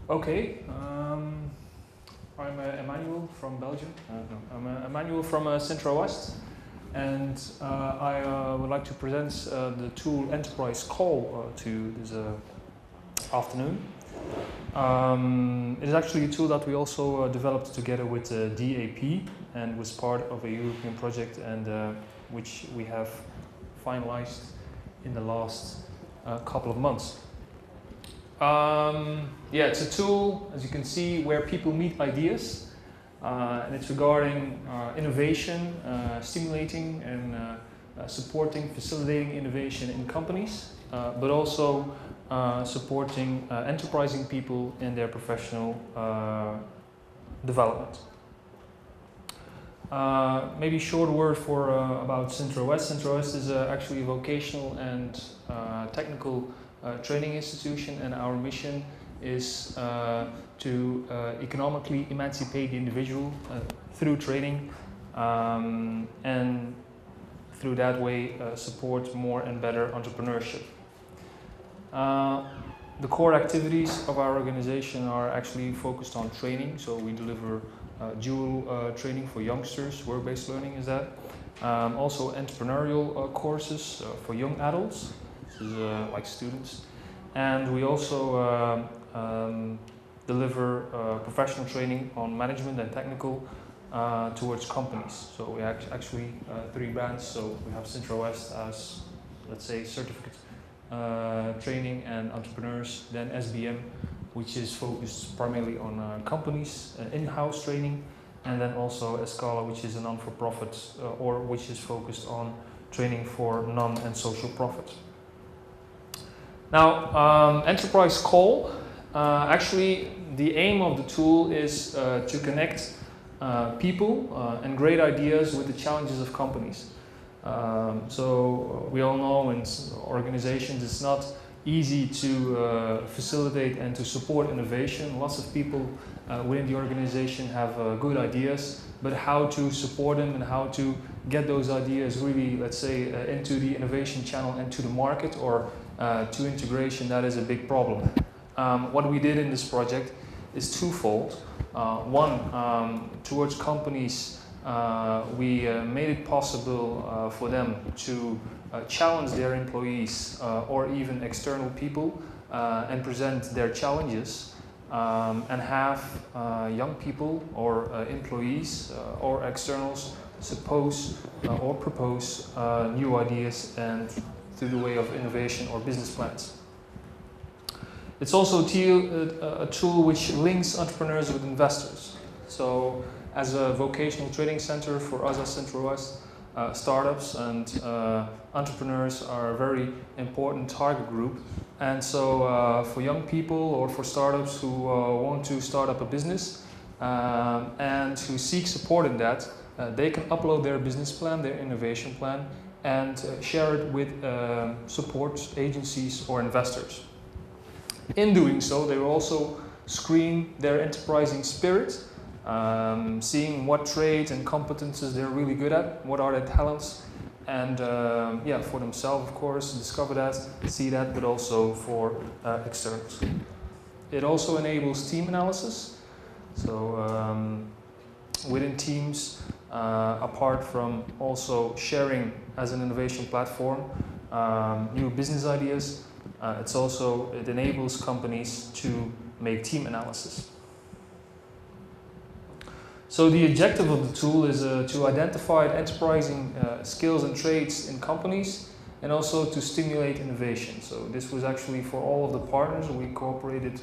Okay, I'm Emanuel from Belgium. No, I'm Emanuel from Central West, and I would like to present the tool Enterprise Call to you this afternoon. It is actually a tool that we also developed together with DAP and was part of a European project, and which we have finalized in the last couple of months. Yeah, it's a tool, as you can see, where people meet ideas, and it's regarding innovation, stimulating and supporting, facilitating innovation in companies, but also supporting enterprising people in their professional development. Maybe a short word for about Centro West. Centro West is actually a vocational and technical training institution, and our mission is to economically emancipate the individual through training, and through that way support more and better entrepreneurship. The core activities of our organization are actually focused on training, so we deliver dual training for youngsters, work-based learning is that. Also entrepreneurial courses for young adults. This is like students, and we also deliver professional training on management and technical towards companies. So we actually three brands. So we have Centro West as, let's say, certificate training and entrepreneurs. Then SBM, which is focused primarily on companies, in-house training, and then also Escala, which is a non-for-profit or which is focused on training for non and social profit. Now, Enterprise Call, actually the aim of the tool is to connect people and great ideas with the challenges of companies. So we all know in organizations it's not easy to facilitate and to support innovation. Lots of people within the organization have good ideas, but how to support them and how to get those ideas really, let's say, into the innovation channel and to the market or to integration, that is a big problem. What we did in this project is twofold. One, towards companies, we made it possible for them to challenge their employees or even external people and present their challenges, and have young people or employees or externals suppose or propose new ideas and through the way of innovation or business plans. It's also a tool which links entrepreneurs with investors. So as a vocational training center for us as Centro West, startups and entrepreneurs are a very important target group. And so for young people or for startups who want to start up a business and who seek support in that, they can upload their business plan, their innovation plan, and share it with support agencies or investors. In doing so, they will also screen their enterprising spirit, seeing what traits and competences they're really good at, what are their talents, and yeah, for themselves, of course, discover that, see that, but also for externals. It also enables team analysis. So within teams, apart from also sharing as an innovation platform new business ideas, it enables companies to make team analysis. So the objective of the tool is to identify enterprising skills and traits in companies and also to stimulate innovation. So this was actually for all of the partners. We cooperated,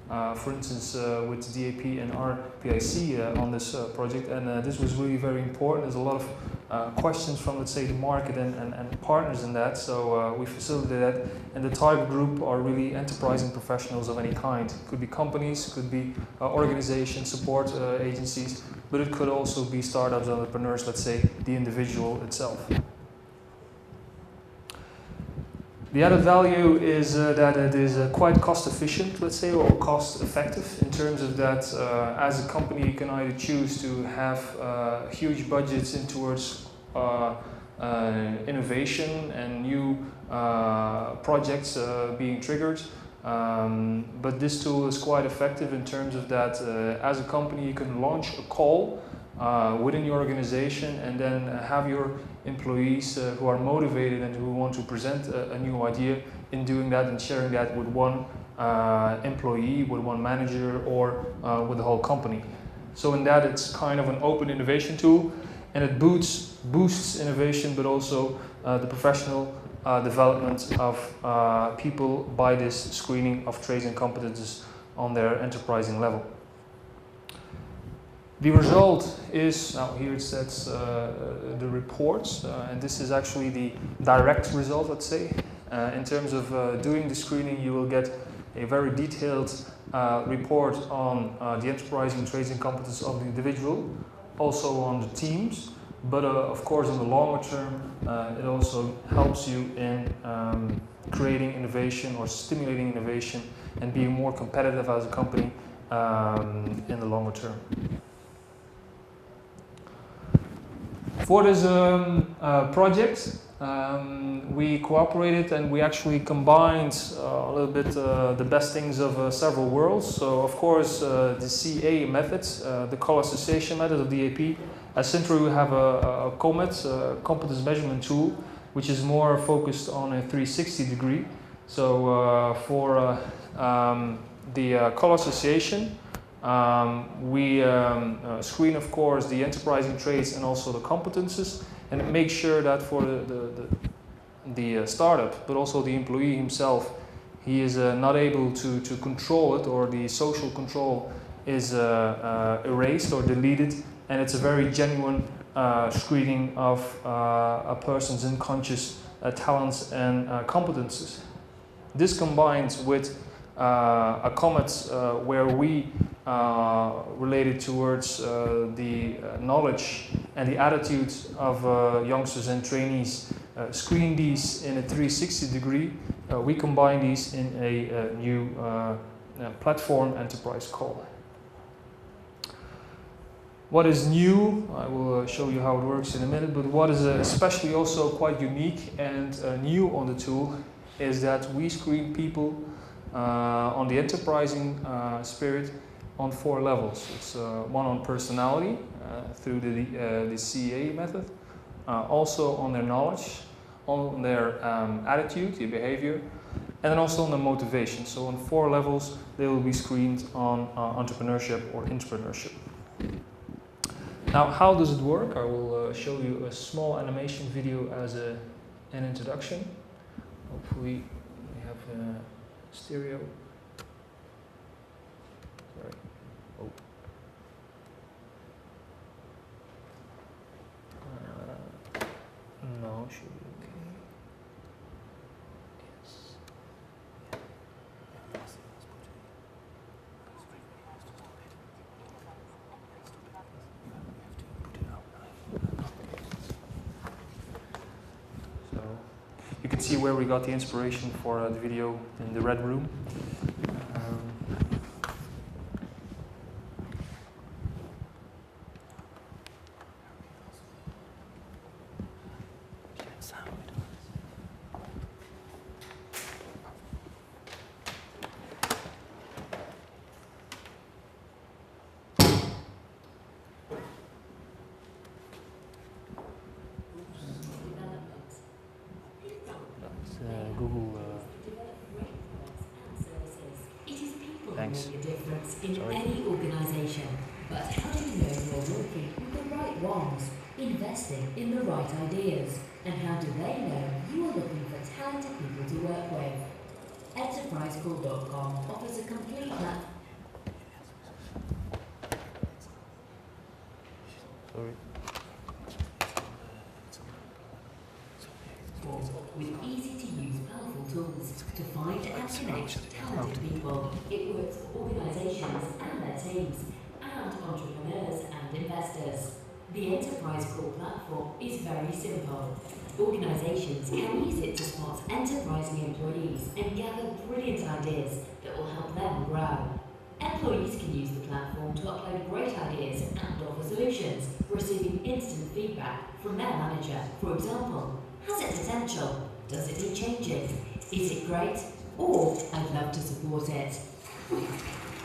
for instance, with DAP and RPIC on this project, and this was really very important. There's a lot of questions from, let's say, the market and partners in that, so we facilitated that, and the target group are really enterprising professionals of any kind. It could be companies, it could be organizations, support agencies, but it could also be startups, entrepreneurs, let's say, the individual itself. The added value is that it is quite cost efficient, let's say, or cost effective in terms of that as a company you can either choose to have huge budgets in towards innovation and new projects being triggered, But this tool is quite effective in terms of that as a company you can launch a call within your organization and then have your employees who are motivated and who want to present a new idea in doing that and sharing that with one employee, with one manager, or with the whole company. So in that it's kind of an open innovation tool, and it boosts innovation, but also the professional development of people by this screening of traits and competences on their enterprising level. The result is, now here it says the reports, and this is actually the direct result, let's say. In terms of doing the screening, you will get a very detailed report on the enterprising traits and competences of the individual, also on the teams, but of course in the longer term it also helps you in creating innovation or stimulating innovation and being more competitive as a company in the longer term. For this project, we cooperated and we actually combined a little bit the best things of several worlds. So of course the CA methods, the color association method of DAP. At Centro we have a COMET, competence measurement tool, which is more focused on a 360 degree. So for the color association, we screen of course the enterprising traits and also the competences, and make sure that for the startup, but also the employee himself, he is not able to control it, or the social control is erased or deleted, and it's a very genuine screening of a person's unconscious talents and competences. This combines with a comment where we related towards the knowledge and the attitudes of youngsters and trainees, screen these in a 360 degree. We combine these in a new platform enterprise call. What is new, I will show you how it works in a minute, but what is especially also quite unique and new on the tool is that we screen people on the enterprising spirit on 4 levels. It's one on personality through the CA method, also on their knowledge, on their attitude, the behavior, and then also on the motivation. So on 4 levels they will be screened on entrepreneurship or intrapreneurship. Now how does it work? I will show you a small animation video as an introduction. Hopefully we have stereo. Sorry. Oh. No, should be okay. Yes. So you can see where we got the inspiration for the video in the red room. Google. Thanks. Make a difference in any organisation, but how do you know you're working with the right ones, investing in the right ideas, and how do they know you are looking for talented people to work with? Enterprisecool.com offers a complete platform. Sorry. With easy-to-use, powerful tools to find and connect talented people. It works for organisations and their teams, and entrepreneurs and investors. The Enterprise Call platform is very simple. Organisations can use it to spot enterprising employees and gather brilliant ideas that will help them grow. Employees can use the platform to upload great ideas and offer solutions, receiving instant feedback from their manager. For example, has it potential? Does it need changing? Is it great? or I'd love to support it.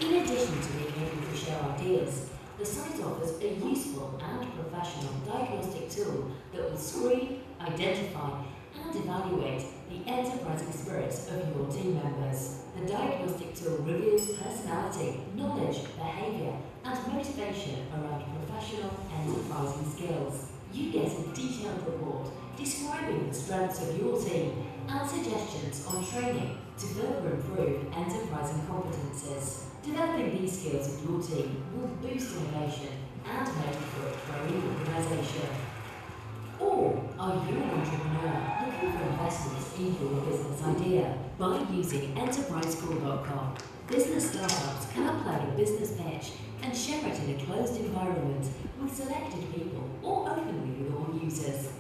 In addition to being able to share ideas, the site offers a useful and professional diagnostic tool that will screen, identify, and evaluate the enterprising spirits of your team members. The diagnostic tool reveals personality, knowledge, behaviour, and motivation around professional enterprising skills. You get a detailed report describing the strengths of your team and suggestions on training to further improve enterprising competences. Developing these skills with your team will boost innovation and make for a growing organisation. Or are you an entrepreneur looking for investments in your business idea? By using enterpriseschool.com, business startups can upload a business pitch and share it in a closed environment with selected people or openly with all users.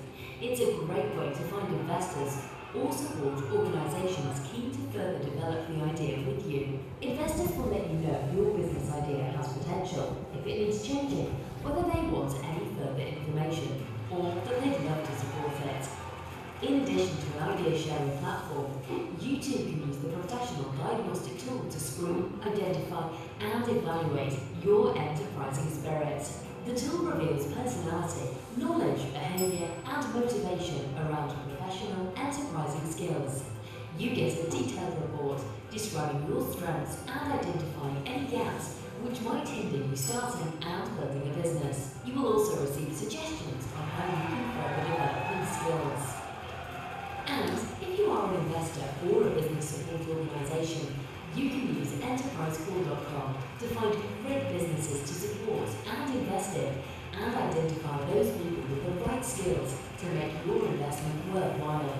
It's a great way to find investors or support organisations keen to further develop the idea with you. Investors will let you know your business idea has potential, if it needs changing, whether they want any further information, or that they'd love to support it. In addition to an idea sharing platform, you too can use the professional diagnostic tool to screen, identify, and evaluate your enterprising spirit. The tool reveals personality, knowledge, behaviour, and motivation around professional enterprising skills. You get a detailed report describing your strengths and identifying any gaps which might hinder you starting and building a business. You will also receive suggestions on how you can further develop these skills. And if you are an investor or a business support organisation, you can use enterpriseschool.com to find great businesses to support and invest in, and identify those people with the right skills to make your investment worthwhile.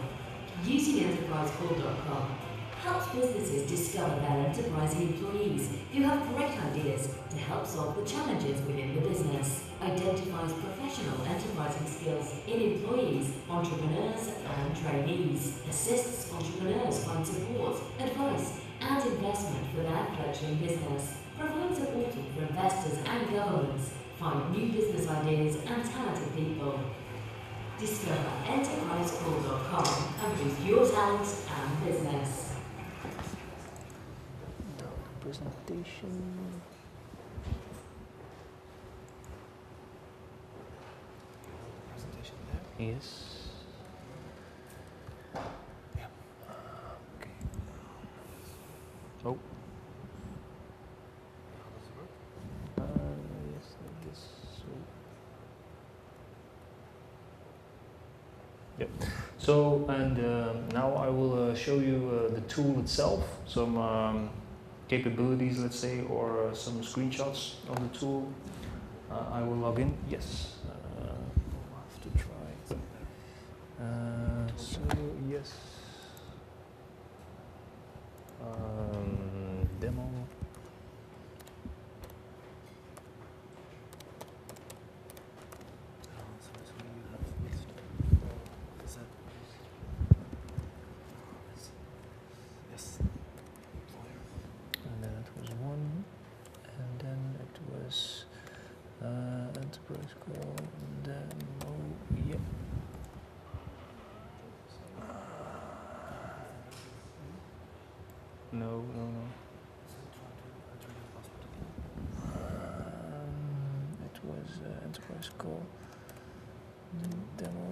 Using enterpriseschool.com helps businesses discover their enterprising employees who have great ideas to help solve the challenges within the business, identifies professional enterprising skills in employees, entrepreneurs and trainees, assists entrepreneurs find support, advice and investment for their fledgling business, provides a portal for investors and governments, find new business ideas and talented people. Discover enterpriseschool.com and boost your talent and business. Presentation. Presentation there? Yes. Yeah. Okay. Oh. How does it work? Yes, I guess so. Yep. So, and now I will show you the tool itself, some capabilities, let's say, or some screenshots of the tool. I will log in. Yes. I'll have to try. So, yes. Demo. And then it was one, and then it was enterprise call, and then yep. No. It was enterprise call, demo.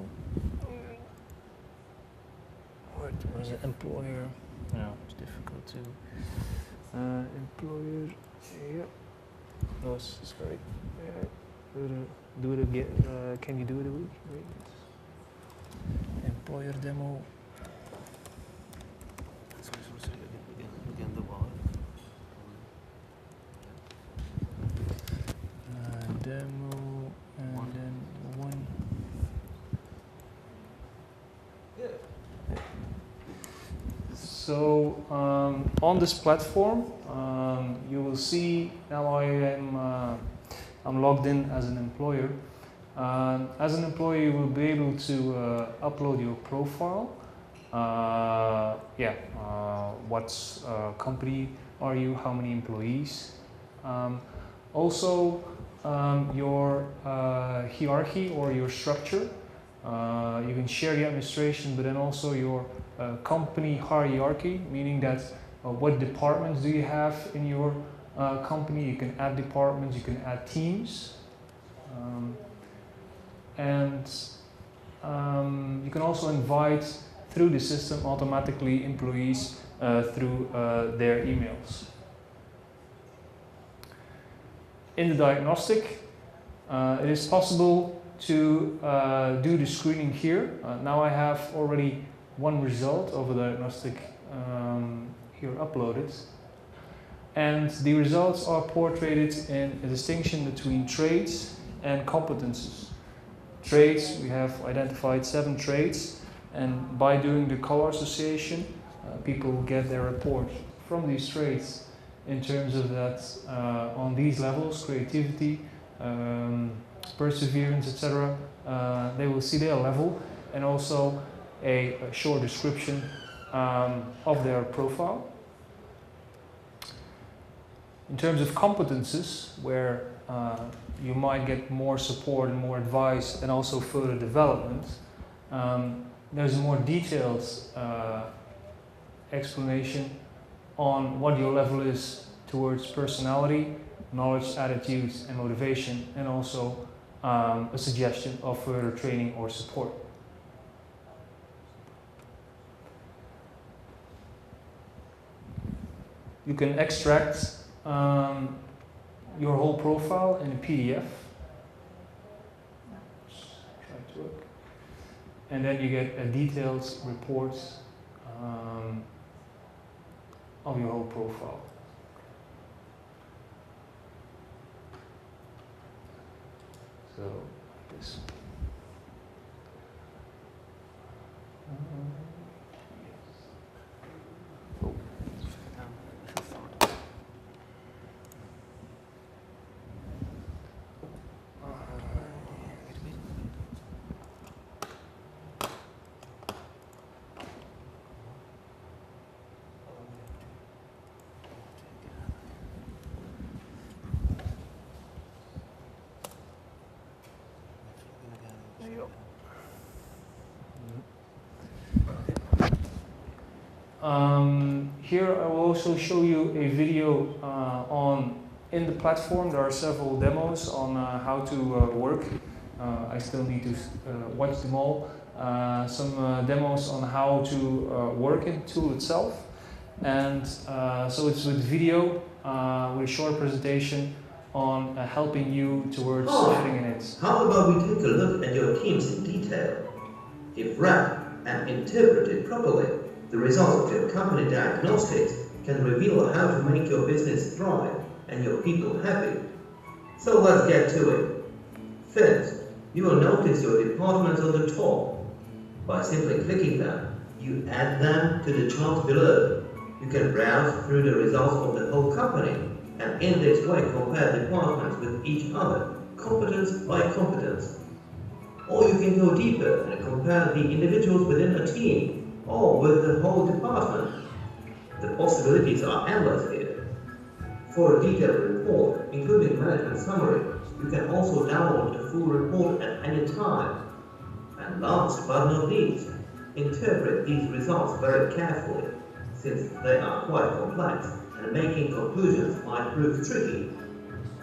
Or it was an employer. No, it's difficult to. Employer. Yep. No, sorry. Do it again. Can you do it again? Employer demo. Sorry, again the wall. Demo, and One. then one. Yeah. So on this platform, you will see now I'm logged in as an employer. As an employee, you will be able to upload your profile. What company are you? How many employees? Also, your hierarchy or your structure. You can share the administration, but then also your company hierarchy, meaning that what departments do you have in your company. You can add departments, you can add teams, and you can also invite through the system automatically employees through their emails. In the diagnostic, it is possible to do the screening here. Now I have already one result of a diagnostic here uploaded. And the results are portrayed in a distinction between traits and competences. Traits, we have identified 7 traits, and by doing the color association, people get their report from these traits in terms of that on these levels, creativity, perseverance, etc. They will see their level and also a short description of their profile. In terms of competences, where you might get more support and more advice and also further development, there's a more detailed explanation on what your level is towards personality, knowledge, attitudes and motivation, and also a suggestion of further training or support. You can extract your whole profile in a PDF. Try to work. And then you get a detailed report of your whole profile. So, like this. Here I will also show you a video in the platform. There are several demos on how to work. I still need to watch them all. Some demos on how to work in the tool itself. And so it's with video, with a short presentation on helping you towards fitting in it. How about we take a look at your teams in detail? If wrapped and interpreted properly, the results of your company diagnostics can reveal how to make your business thrive and your people happy. So let's get to it. First, you will notice your departments on the top. By simply clicking them, you add them to the chart below. You can browse through the results of the whole company and in this way compare departments with each other, competence by competence. Or you can go deeper and compare the individuals within a team or with the whole department. The possibilities are endless here. For a detailed report, including management summary, you can also download the full report at any time. And last but not least, interpret these results very carefully, since they are quite complex and making conclusions might prove tricky.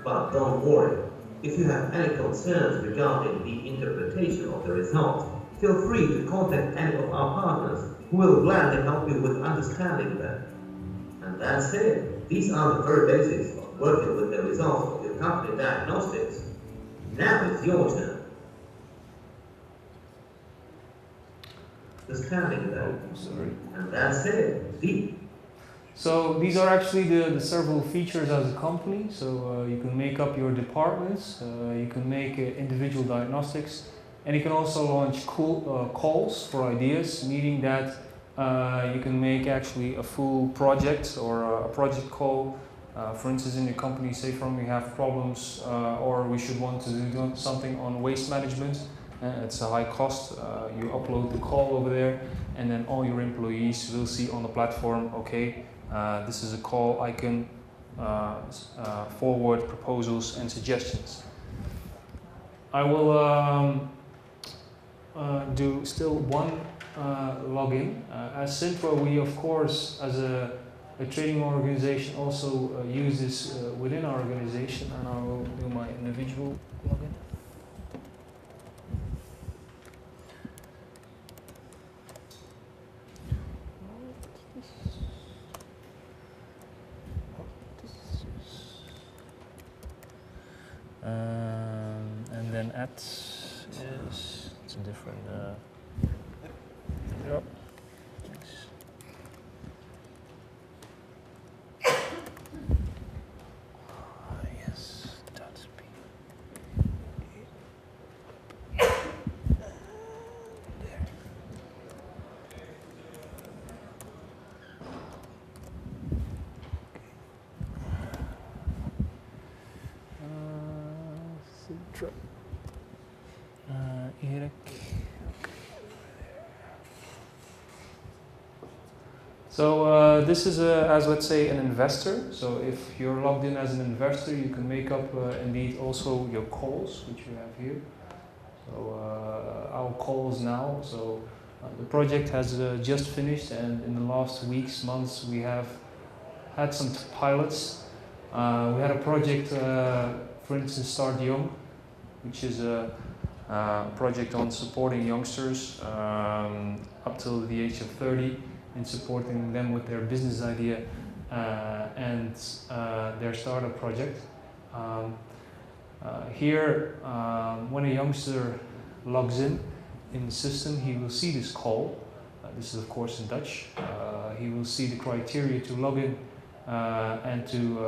But don't worry, if you have any concerns regarding the interpretation of the results, feel free to contact any of our partners who will gladly help you with understanding them. And that's it. These are the very basics of working with the results of your company diagnostics. Now it's your turn. Understanding them. And that's it. So these are actually the several features as a company. So you can make up your departments, you can make individual diagnostics, and you can also launch calls for ideas, meaning that you can make actually a full project or a project call. For instance, in your company, say we have problems or we should want to do something on waste management. It's a high cost. You upload the call over there, and then all your employees will see on the platform, okay, this is a call, I can forward proposals and suggestions. I will do still one log in. As Sintra, we of course, as a training organization, also use this within our organization, and I will do my individual login. And then at is it's a different. Yep. Thanks. Yes, that's B. There. Sintra. Erik. So this is as let's say an investor. So if you're logged in as an investor, you can make up indeed also your calls, which you have here. So our calls now. So the project has just finished, and in the last weeks, months, we have had some pilots. We had a project, for instance, Start Young, which is a project on supporting youngsters up till the age of 30 in supporting them with their business idea and their startup project. Here, when a youngster logs in the system, he will see this call. This is of course in Dutch. He will see the criteria to log in and to,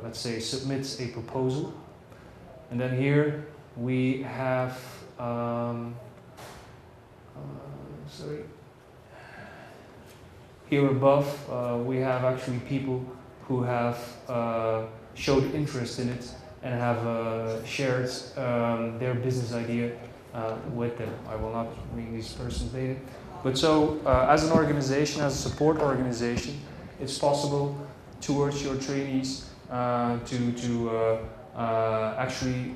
let's say, submit a proposal. And then here we have, sorry, here above we have actually people who have showed interest in it and have shared their business idea with them. I will not read these persons' name. But so, as an organization, as a support organization, it's possible towards your trainees to actually,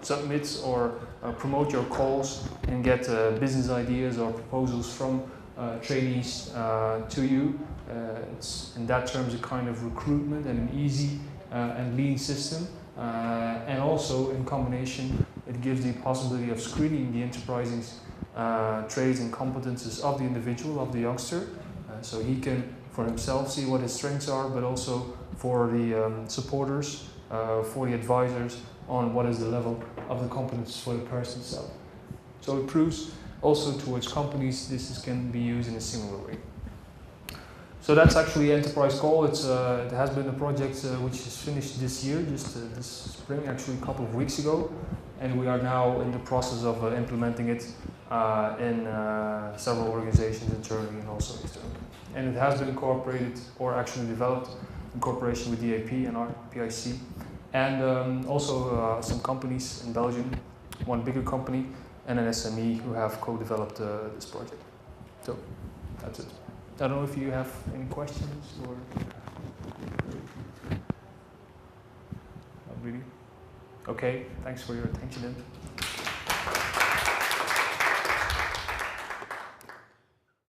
submit or promote your calls and get business ideas or proposals from trainees to you. It's in that terms a kind of recruitment and an easy and lean system. And also in combination, it gives the possibility of screening the enterprising traits and competences of the individual, of the youngster, so he can for himself see what his strengths are, but also for the supporters, for the advisors, on what is the level of the competence for the person itself. So it proves also towards companies this can be used in a similar way. So that's actually Enterprise Call. It has been a project which is finished this year, just this spring, actually a couple of weeks ago, and we are now in the process of implementing it in several organizations internally and also externally. And it has been incorporated or actually developed in cooperation with DAP and our PIC, and also some companies in Belgium, one bigger company and an SME who have co-developed this project. So that's it. I don't know if you have any questions or not really. Okay, thanks for your attention then.